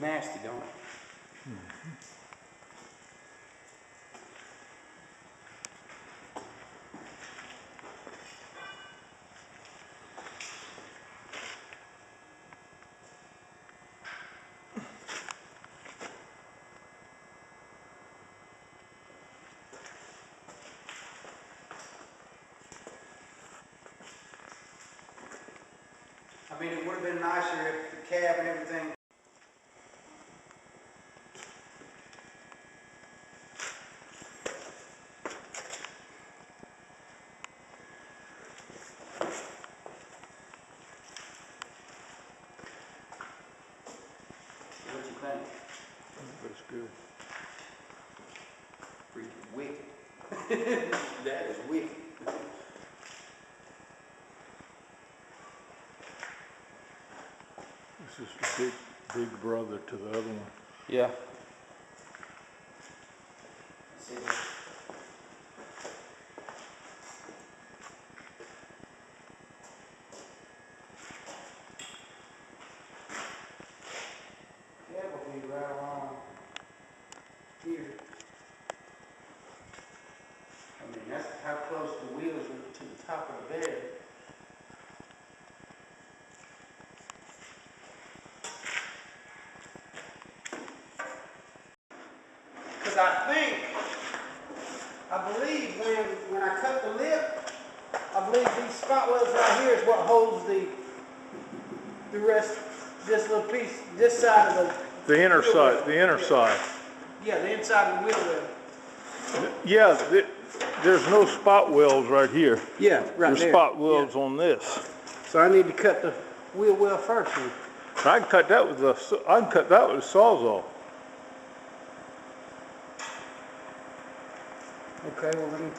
nasty, don't it? I mean, it would have been nicer if the cab and everything. What you think? That's good. Freaking wicked. That is wicked. This is the big brother to the other one. Yeah. That will be right around here. I mean, that's how close the wheels are to the top of the bed. Because I believe when I cut the lip, I believe these spot welds right here is what holds the rest, this little piece, this side of The inner side, the inner side. Yeah, the inside of the wheel well. Yeah, there's no spot welds right here. Yeah, right There's there. spot welds on this. So I need to cut the wheel well first. I can cut that with a sawzall. Okay, well, let me